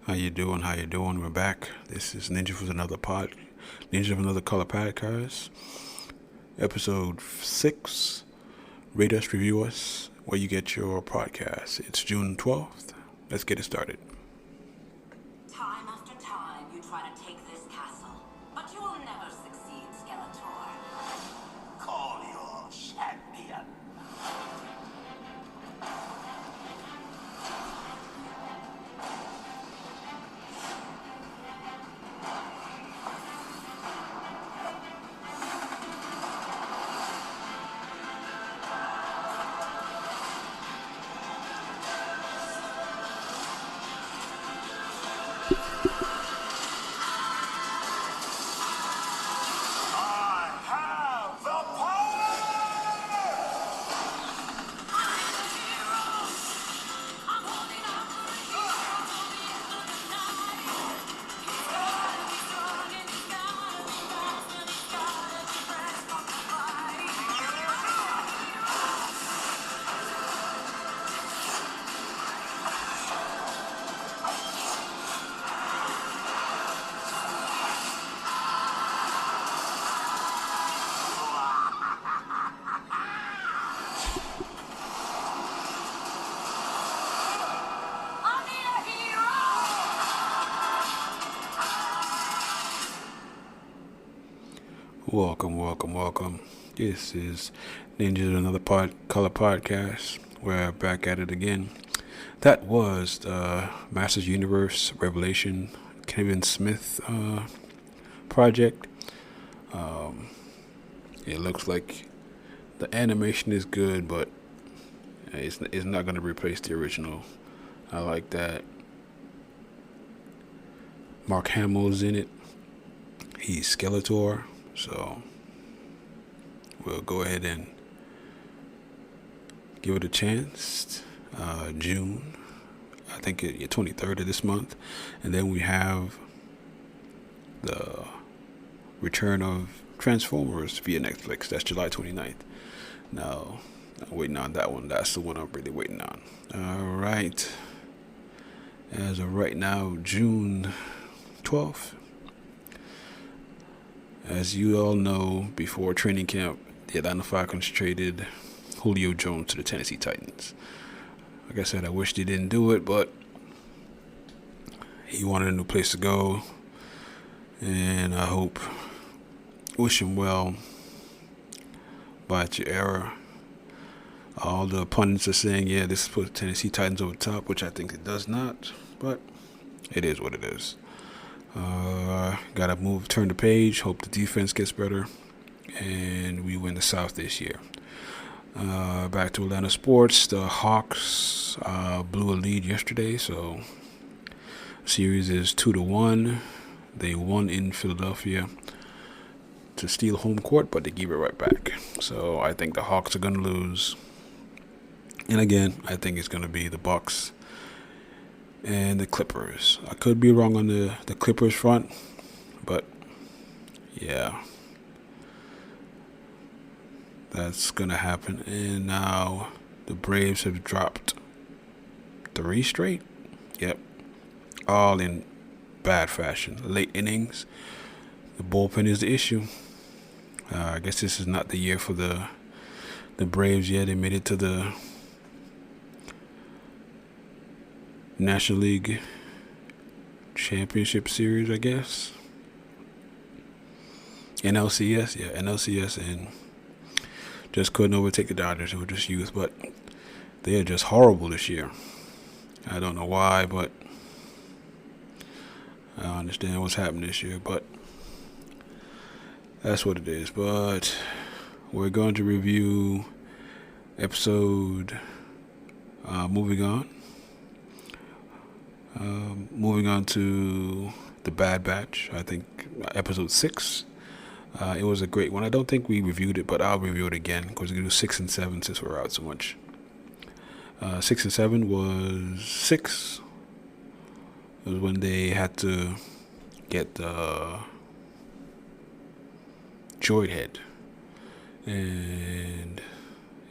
How you doing? How you doing? We're back. This is Ninja with another color podcast, episode 6. Rate us, review us, where you get your podcast. It's June 12th. Let's get it started. Time after time, you try to take this castle, but you will never succeed, Skeletor. Call your champion. I have the power! I'm the hero! I'm holding out for a hero till the end of the night. He's gotta be strong and he's gotta be fast and he's gotta be fresh from the fight. I'm the hero! Welcome. This is Ninja with another color podcast. We're back at it again. That was the Masters Universe Revelation Kevin Smith project. It looks like the animation is good, but it's not going to replace the original. I like that. Mark Hamill's in it. He's Skeletor, so we'll go ahead and give it a chance. June, I think 23rd of this month, and then we have the return of Transformers via Netflix. That's July 29th. Now, I'm waiting on that one. That's the one I'm really waiting on. All right. As of right now, June 12th. As you all know, before training camp, the Atlanta Falcons traded Julio Jones to the Tennessee Titans. Like I said, I wish they didn't do it, but he wanted a new place to go, and I wish him well. But your era, all the pundits are saying, yeah, this puts Tennessee Titans over top, which I think it does not, but it is what it is. Gotta turn the page, hope the defense gets better, and we win the South this year. Back to Atlanta sports. The Hawks blew a lead yesterday, so series is 2-1. They won in Philadelphia to steal home court, but they gave it right back. So I think the Hawks are gonna lose. And again, I think it's gonna be the Bucks and the Clippers. I could be wrong on the Clippers front, but yeah, that's gonna happen. And now the Braves have dropped 3 straight. Yep, all in bad fashion. Late innings. The bullpen is the issue. I guess this is not the year for the Braves yet. They made it to the National League Championship Series, I guess. NLCS, and just couldn't overtake the Dodgers, who were just youth, but they are just horrible this year. I don't know why, but I don't understand what's happening this year, but that's what it is. But we're going to review episode moving on to the Bad Batch. I think episode 6. It was a great one. I don't think we reviewed it, but I'll review it again because we do 6 and 7 since we're out so much. 6 and 7 was 6. It was when they had to get the Droid Head, and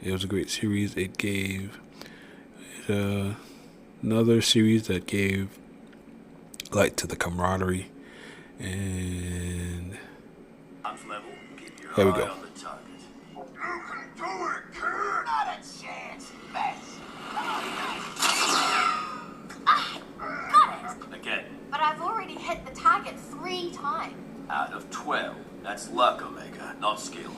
it was a great series. It gave another series that gave like to the camaraderie. And Level, keep your here we eye go. on the target. You can do it, kid! Not a chance, Bess. Got it. Again, But I've already hit the target 3 times. out of 12. That's luck, Omega, not skill.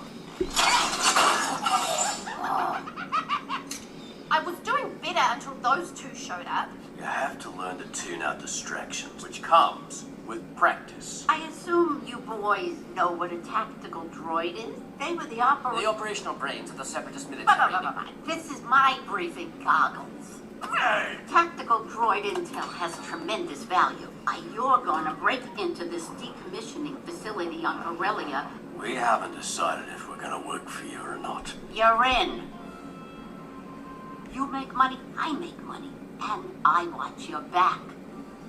I was doing better until those 2 showed up. You have to learn to tune out distractions, which comes with practice. I assume you boys know what a tactical droid is? They were the The operational brains of the Separatist military. This is my briefing goggles. Hey! Tactical droid intel has tremendous value. You're gonna break into this decommissioning facility on Corellia. We haven't decided if we're gonna work for you or not. You're in. You make money, I make money. And I watch your back.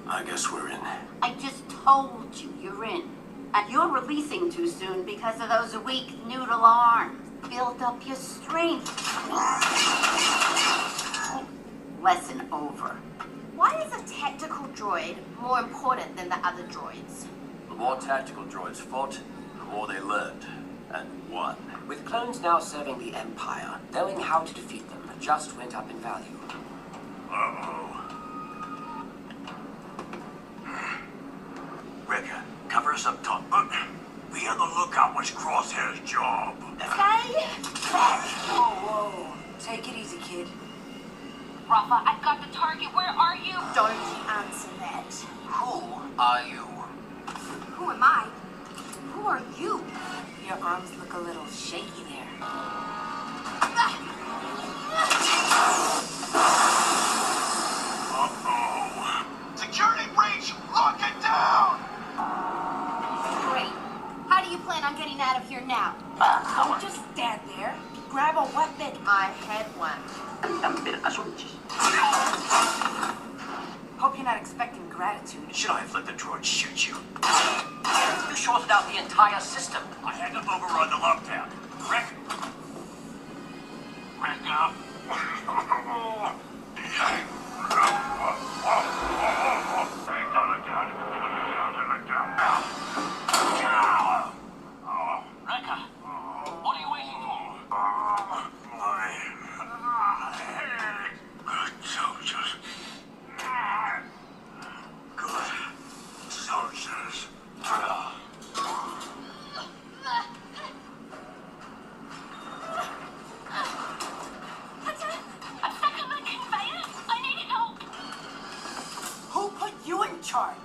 I guess we're in. I just told you you're in. And you're releasing too soon because of those weak noodle arms. Build up your strength. Lesson over. Why is a tactical droid more important than the other droids? The more tactical droids fought, the more they learned and won. With clones now serving the Empire, knowing how to defeat them just went up in value. Uh-oh. Wrecker, cover us up top. But be on the lookout what's Crosshair's job. Stay back. Whoa. Take it easy, kid. Rafa, I've got the target. Where are you? Don't answer that. Who are you? Who am I? Who are you? Your arms look a little shaky there. Uh-oh. Security breach! Lock it down! Great. How do you plan on getting out of here now? Don't just stand there. Grab a weapon. I had one. Hope you're not expecting gratitude. Should I have let the droid shoot you? You shorted out the entire system. I had to override the lockdown. Wreck. Wrecker. Wrecker, what are you waiting for? Good soldiers. Good soldiers. I'm stuck on the conveyor. I need help. Who put you in charge?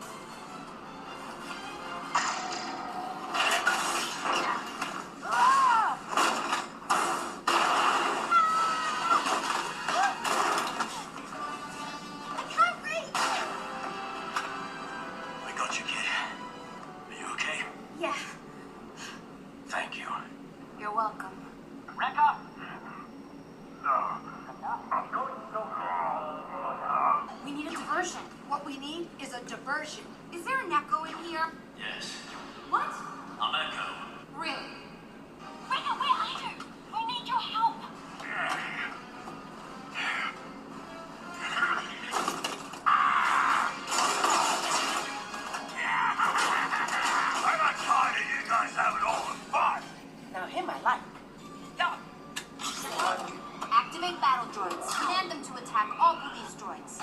I got you, kid. Are you okay? Yeah. Thank you. You're welcome. Wrecker, We need a diversion. What we need is a diversion. Is there an echo in here? Yes. What? I'm Echo. Really? Wrecker, where are you? We need your help. I'm not tired of you guys having all the fun. Now him I like. Yeah. Activate battle droids. Command them to attack all police droids.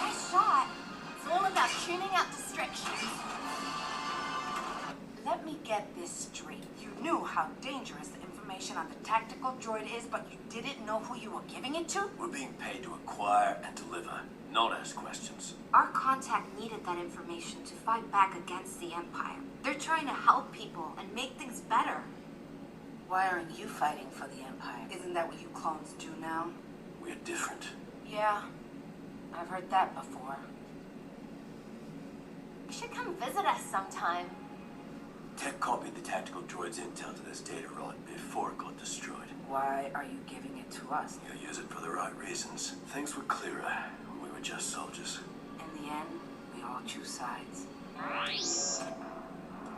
Nice shot. It's all about tuning out distractions. Let me get this straight. You knew how dangerous the information on the tactical droid is, but you didn't know who you were giving it to? We're being paid to acquire and deliver, not ask questions. Our contact needed that information to fight back against the Empire. They're trying to help people and make things better. Why aren't you fighting for the Empire? Isn't that what you clones do now? We're different. Yeah, I've heard that before. You should come visit us sometime. Tech copied the tactical droid's intel to this data rod before it got destroyed. Why are you giving it to us? You'll use it for the right reasons. Things were clearer when we were just soldiers. In the end, we all choose sides.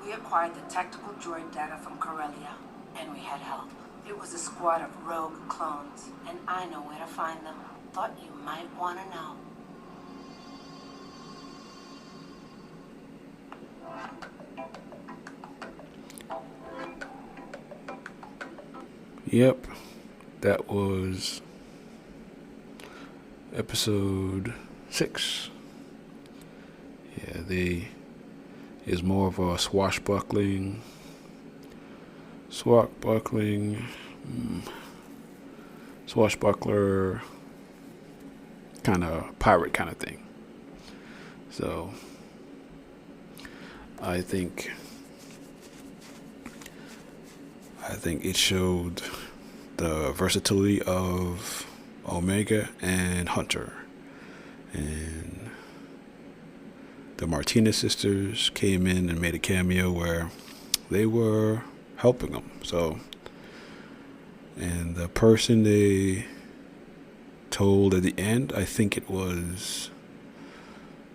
We acquired the tactical droid data from Corellia, and we had help. It was a squad of rogue clones, and I know where to find them. thought you might want to know. Yep, that was episode 6. Yeah, they is more of a swashbuckling, swashbuckler kind of pirate kind of thing. So I think it showed the versatility of Omega and Hunter. And the Martinez sisters came in and made a cameo where they were helping them. So, and the person they told at the end, I thought it was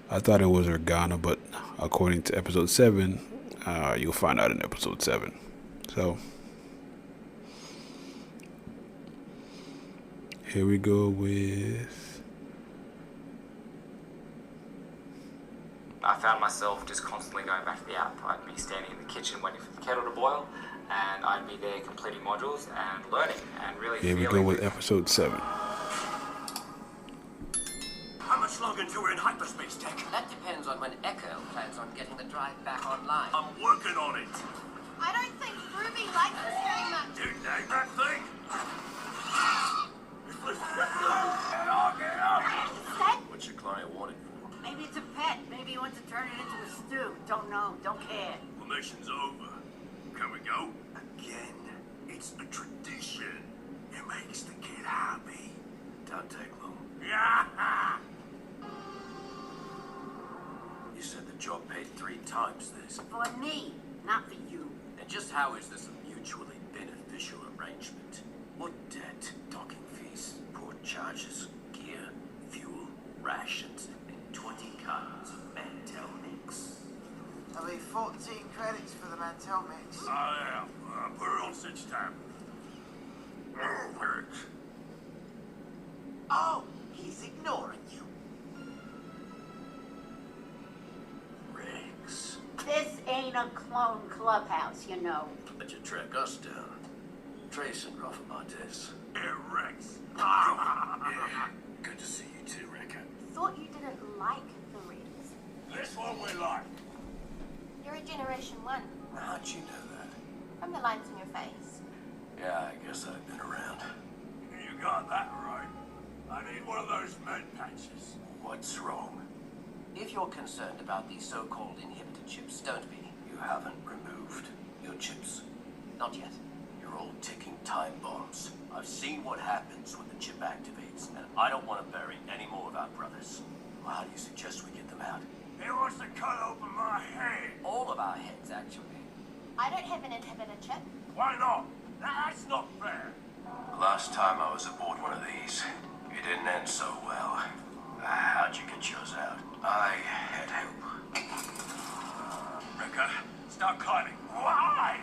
Organa, but according to episode 7, you'll find out in episode 7. So, here we go with... I found myself just constantly going back to the app. I'd be standing in the kitchen waiting for the kettle to boil, and I'd be there completing modules and learning and really Here we go with episode 7. How much longer until we're in hyperspace, Tech? That depends on when Echo plans on getting the drive back online. I'm working on it. I don't think Ruby likes us very much. You name that thing? Get up! What's your client wanted for? Maybe it's a pet. Maybe he wants to turn it into a stew. Don't know. Don't care. The mission's over. Can we go? Again, it's a tradition. It makes the kid happy. Don't take long. Yeah! You said the job paid 3 times this. For me, not for you. And just how is this a mutually beneficial arrangement? What debt, docking fees, port charges, gear, fuel, rations, and 20 cartons of Mantel mix? There'll be 14 credits for the Mantel mix. Yeah. Put it on Sitch tab. Oh, works. Oh, he's ignoring you. Riggs. This ain't a clone clubhouse, you know. But you track us down. Trace and Rafa Martez. Yeah, Rex. Yeah. Good to see you too, Rekka. Thought you didn't like the Readers. This one we like. You're a Generation 1, How'd you know that? from the lines in your face. Yeah, I guess I've been around. You got that right. I need one of those med patches. What's wrong? If you're concerned about these so-called inhibitor chips, don't be. You haven't removed your chips. Not yet. You're all ticking time bombs. I've seen what happens when the chip activates, and I don't want to bury any more of our brothers. Well, how do you suggest we get them out? He wants to cut open my head. All of our heads, actually. I don't have an inhibitor chip. Why not? That's not fair. The last time I was aboard one of these, it didn't end so well. How'd you get yours out? I had help. Rekka, start climbing. Why?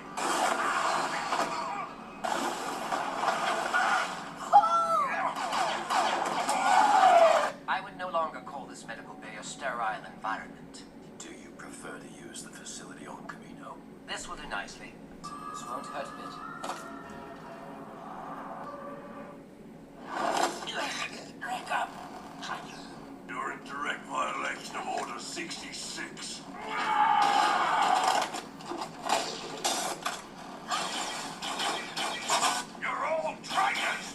I would no longer call this medical bay a sterile environment. Do you prefer to use the facility on Camino? This will do nicely. This won't hurt a bit. Rekka. You're in direct violation of Order 66. You're all traitors!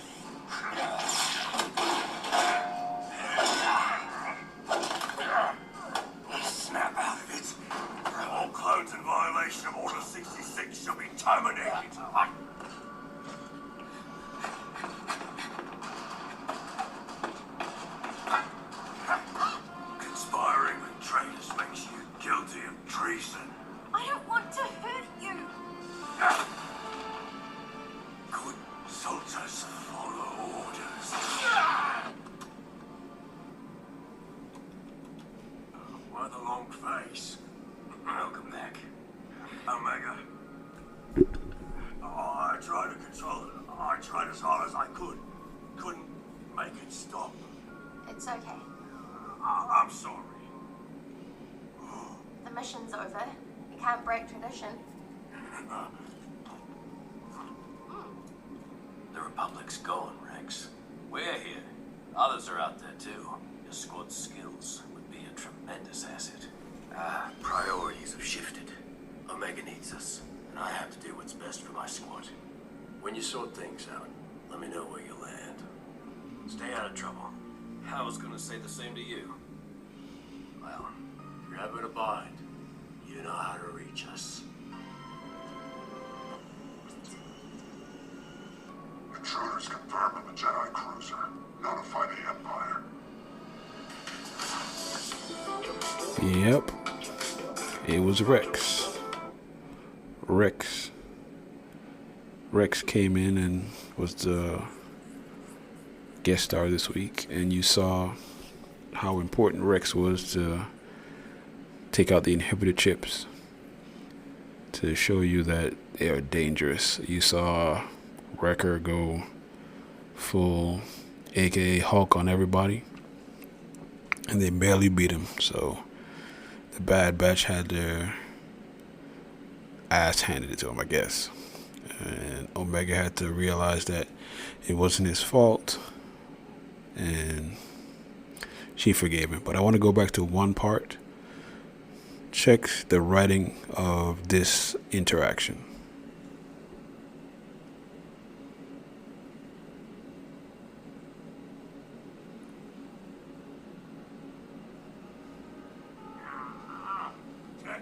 Snap out of it. All clones in violation of Order 66 shall be terminated. Conspiring with traitors makes you guilty of treason. I don't want to hurt you. Good soldiers follow orders. Why the long face? Welcome back. Omega. I tried to control it. I tried as hard as I could. Couldn't make it stop. It's okay. I'm sorry. The mission's over. You can't break tradition. The Republic's gone, Rex. We're here. Others are out there too. Your squad's skills would be a tremendous asset. Priorities have shifted. Omega needs us, and I have to do what's best for my squad. When you sort things out, let me know where you land. Stay out of trouble. I was gonna say the same to you. Well, if you're ever in a bind, you know how to reach us. Intruders confirmed in the Jedi cruiser. Notify the Empire. Yep. It was Rex. Rex came in and was the guest star this week, and you saw how important Rex was to take out the inhibitor chips to show you that they are dangerous. You saw Wrecker go full aka Hulk on everybody, and they barely beat him. So the Bad Batch had their ass handed to him, I guess. And Omega had to realize that it wasn't his fault, and she forgave him. But I want to go back to one part. Check the writing of this interaction. Tech,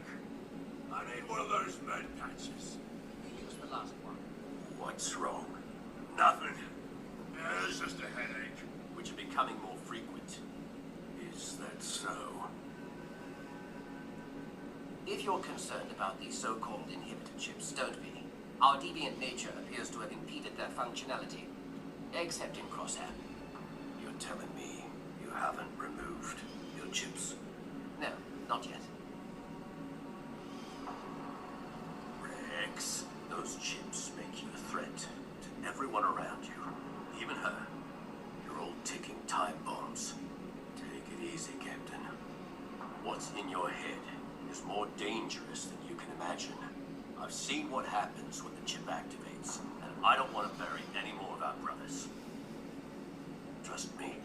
I need one of those med patches. You used the last one. What's wrong? Nothing. It's just a headache. Which are becoming more frequent. Is that so? If you're concerned about these so-called inhibitor chips, don't be. Our deviant nature appears to have impeded their functionality. Except in Crosshair. You're telling me you haven't removed your chips? No, not yet. Rex, those chips make you a threat to everyone around you. Even her. You're all ticking time bombs. Take it easy, Captain. What's in your head is more dangerous than you can imagine. I've seen what happens when the chip activates, and I don't want to bury any more of our brothers. Trust me,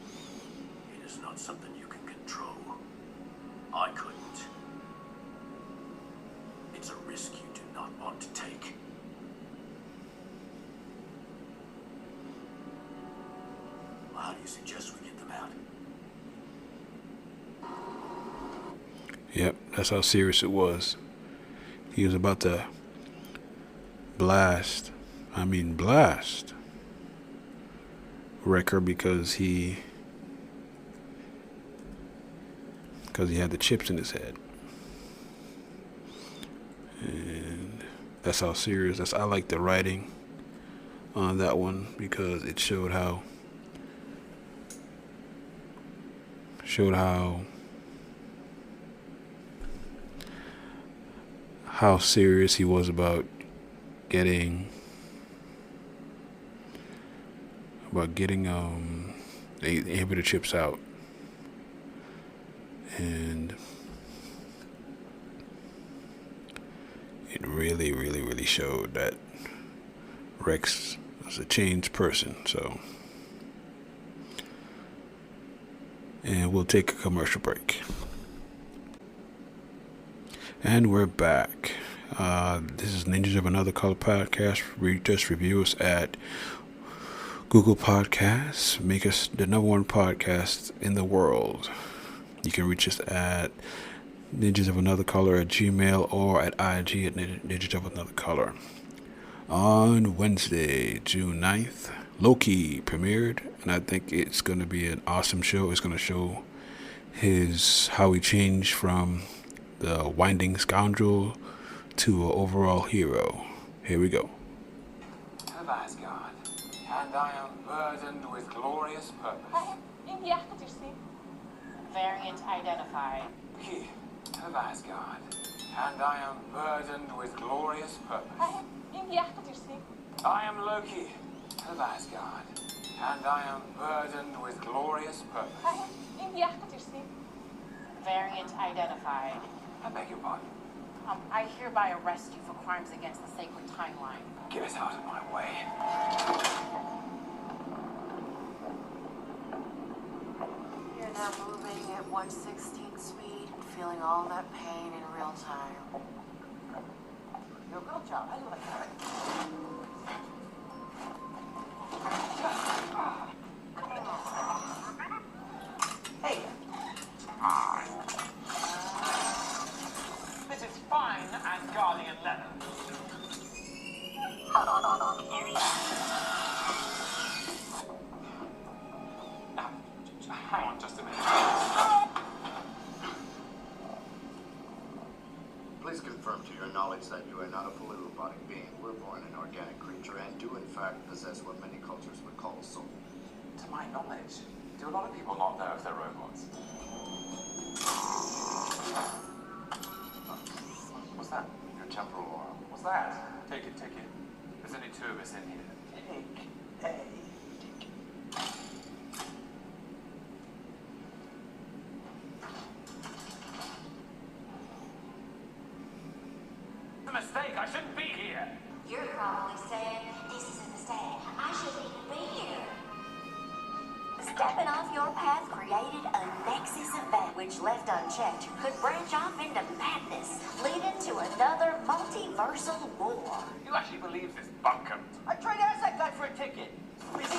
it is not something you can control. I couldn't. It's a risk you do not want to take. Well, how do you suggest we get them out? Yep, that's how serious it was. He was about to blast Wrecker because he had the chips in his head. And that's how serious. I like the writing on that one because it showed how serious he was about getting the inhibitor chips out. And it really, really, really showed that Rex was a changed person. So, and we'll take a commercial break. And we're back. This is Ninjas of Another Color podcast. Read us, review us at Google Podcasts. Make us the #1 podcast in the world. You can reach us at Ninjas of Another Color at Gmail or at IG at Ninjas of Another Color. On Wednesday, June 9th, Loki premiered, and I think it's going to be an awesome show. It's going to show how he changed from the winding scoundrel to an overall hero. Here we go. Of Asgard, and I am burdened with glorious purpose. Variant identified. Loki of Asgard, and I am burdened with glorious purpose. I am Loki, of Asgard, and I am burdened with glorious purpose. Variant identified. I beg your pardon. I hereby arrest you for crimes against the sacred timeline. Get us out of my way. You're now moving at 1/16 speed and feeling all that pain in real time. Your girl job. I like that. Hey. This is fine Asgardian leather. Now, hang on just a minute. Please confirm to your knowledge that you are not a fully robotic being. We're born an organic creature and do in fact possess what many cultures would call soul. To my knowledge, do a lot of people not know if they're robots? What's that? Your temporal aura. What's that? Take it, take it. There's only two of us in here. It's a mistake. I shouldn't be here. You're probably saying, this is a mistake. I shouldn't even be here. Stepping off your path created a nexus event which, left unchecked, could branch off into madness, leading to another multiversal war. You actually believe this bunkum? I tried to ask that guy for a ticket. Is he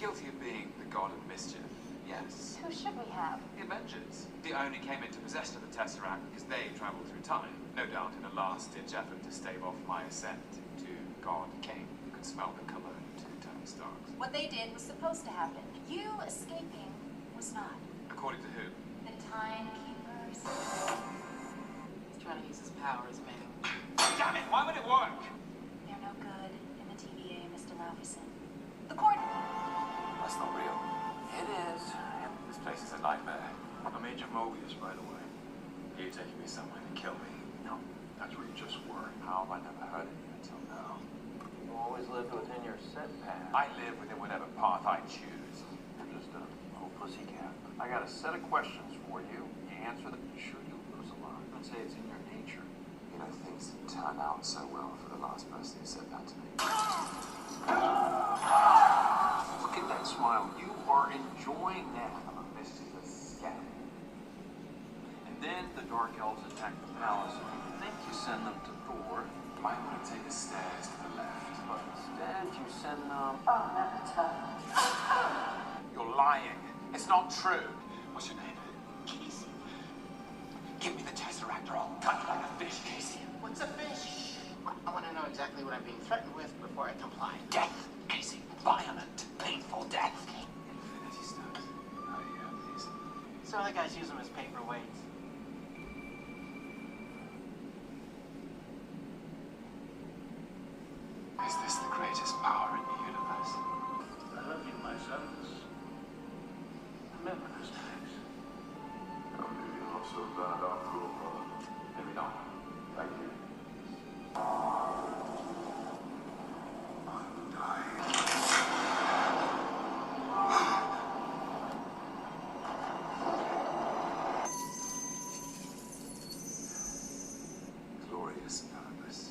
Guilty of being the god of mischief, yes. Who should we have? The Avengers. They only came into possession of the Tesseract because they traveled through time. No doubt in a last-ditch effort to stave off my ascent to God King. You could smell the cologne to Tony Stark's. What they did was supposed to happen. You escaping was not. According to who? The Timekeepers. He's trying to use his powers, man. Damn it, why would it work? They're no good in the TVA, Mr. Robinson. The court. That's not real. It is. This place is a nightmare. I'm Agent Mobius, by the way. Are you taking me somewhere to kill me? No, that's where you just were. How have I never heard of you until now? You always lived within your set path. I live within whatever path I choose. You're just a little pussycat. I got a set of questions for you. You answer them, you sure you lose a lot. I'd say it's in your nature. You know, things didn't turn out so well for the last person who said that to me. Look at that smile. You are enjoying that. This is a scam. And then the Dark Elves attack the palace, and you think you send them to Thor. Might want to take the stairs to the left. But instead, you send them... You're lying. It's not true. What's your name? Casey. Give me the Tesseract or I'll cut you like a fish, Casey. What's a fish? I want to know exactly what I'm being threatened with before I comply. Death, Casey. Violent, painful death. Infinity Stones. Oh, yeah, these. So other guys use them as paperweights. Is this the greatest power in the universe? I love you, my sons. Remember this, Max. Maybe not so bad after all, brother. Maybe not. Thank you. Glorious purpose.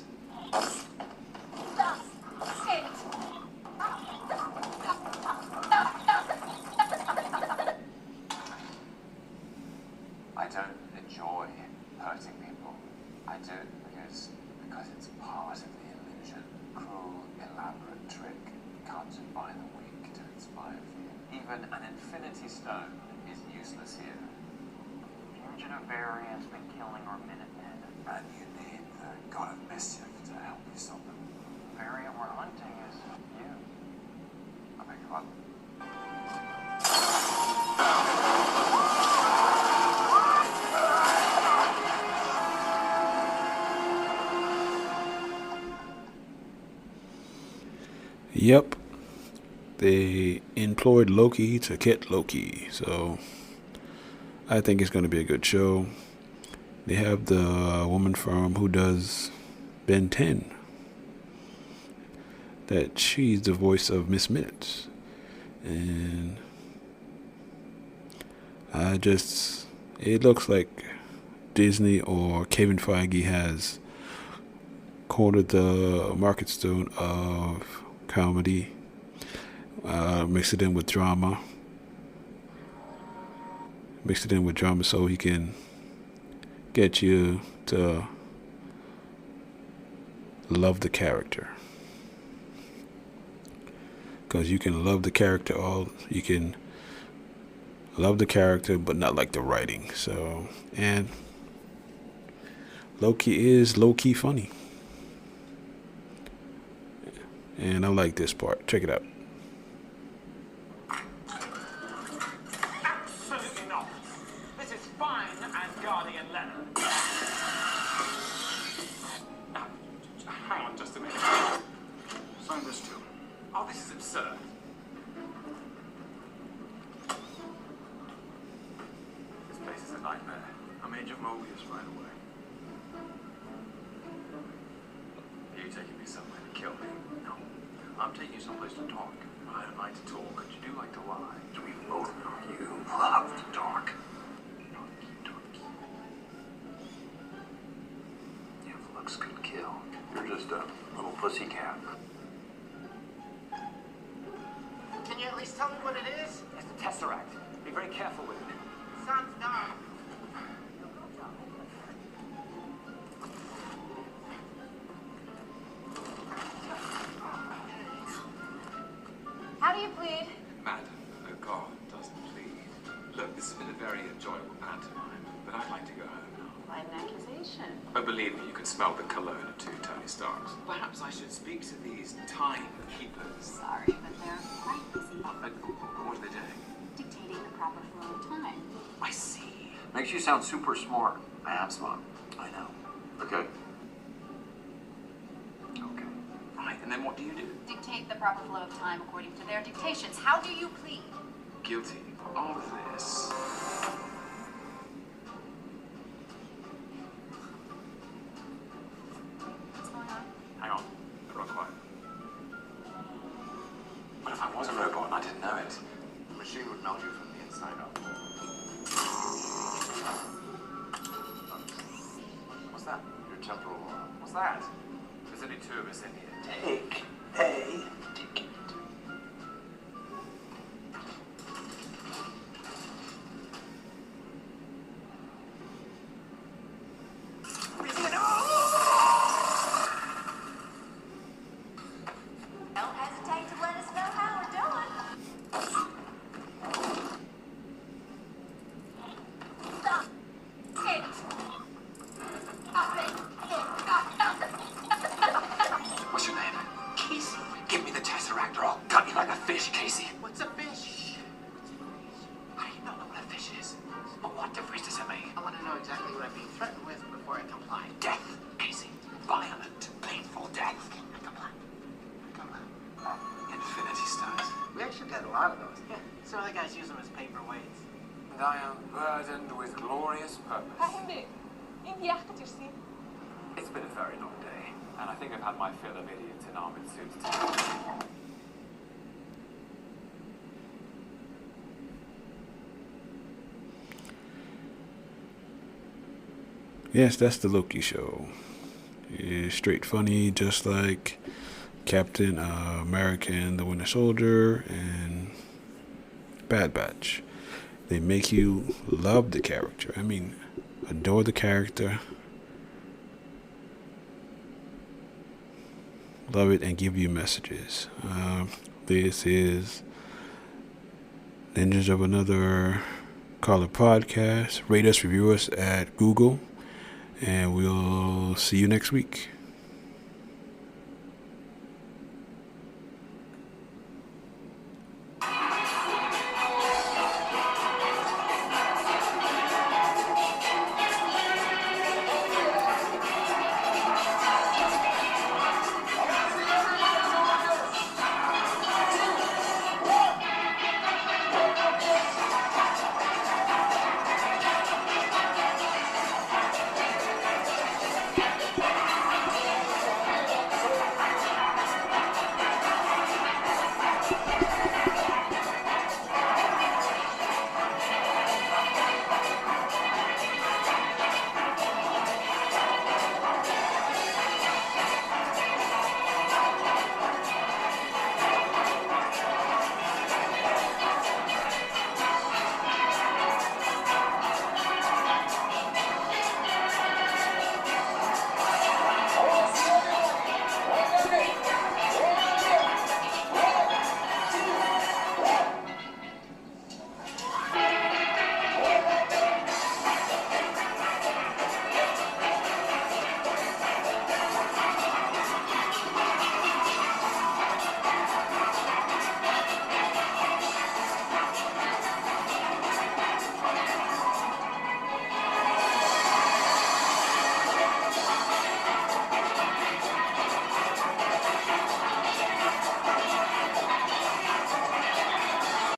I don't enjoy hurting people. I do it because it's part of the illusion. Cruel, elaborate trick conjured by the weak to inspire fear. Even an Infinity Stone is useless here. Fugitive variant's been killing our Minutemen. And you need the God of Mischief to help you stop them. The variant we're hunting is you. I beg your pardon. Yep. They employed Loki to get Loki. So I think it's going to be a good show. They have the woman from who does Ben 10. that she's the voice of Miss Minutes. And it looks like Disney or Kevin Feige has cornered the market stone of comedy, mix it in with drama so he can get you to love the character. Because you can love the character but not like the writing. So, and Loki is low-key funny. And I like this part. Check it out. Absolutely not. This is fine and Guardian leather. Hang on just a minute. Sign this too. Oh, this is absurd. This place is a nightmare. I'm Agent Mobius right away. Are you taking me somewhere to kill me? No. I'm taking you someplace to talk. I don't like to talk, but you do like to lie. We both know you love to talk. Your looks could kill. You're just a little pussycat. Can you at least tell me what it is? It's the Tesseract. Be very careful with it. Sounds dumb. How do you plead? Madam, oh God, doesn't plead. Look, this has been a very enjoyable pantomime, but I'd like to go home now. Why an accusation? Oh, believe me, you can smell the cologne of two Tony Starks. Perhaps I should speak to these timekeepers. Sorry, but they're quite busy What are they doing? dictating the proper flow of time. I see. Makes you sound super smart. I am smart. I know. Okay. Okay. Right, and then what do you do? Dictate the proper flow of time according to their dictations. How do you plead? Guilty of this. What's going on? Hang on. Everyone quiet. What if I was a robot and I didn't know it? The machine would melt you from the inside out. What's that? Your temporal arm. What's that? There's only two of us in here. Take a ticket. Don't hesitate to let us know how we're doing. Stop it. Stop it. What's your name? Casey. Give me the Tesseract or I'll cut you like a fish, Casey. What's a fish? How do you not know what a fish is? But what difference does it make? I want to know exactly what I'm being threatened with before I comply. Death, Casey. Violent, painful death. I comply. Infinity stones. We actually got a lot of those. Yeah. Some other guys use them as paperweights. And I am burdened with glorious purpose. Hindi. Hindi yakatırsın. It's been a very long day, and I think I've had my fill of idiots in armored suits today. Yes, that's the Loki show. It's straight funny, just like Captain America and the Winter Soldier and Bad Batch. They make you love the character. I mean, adore the character. Love it and give you messages. This is Ninjas of Another Color podcast. Rate us, review us at Google. And we'll see you next week.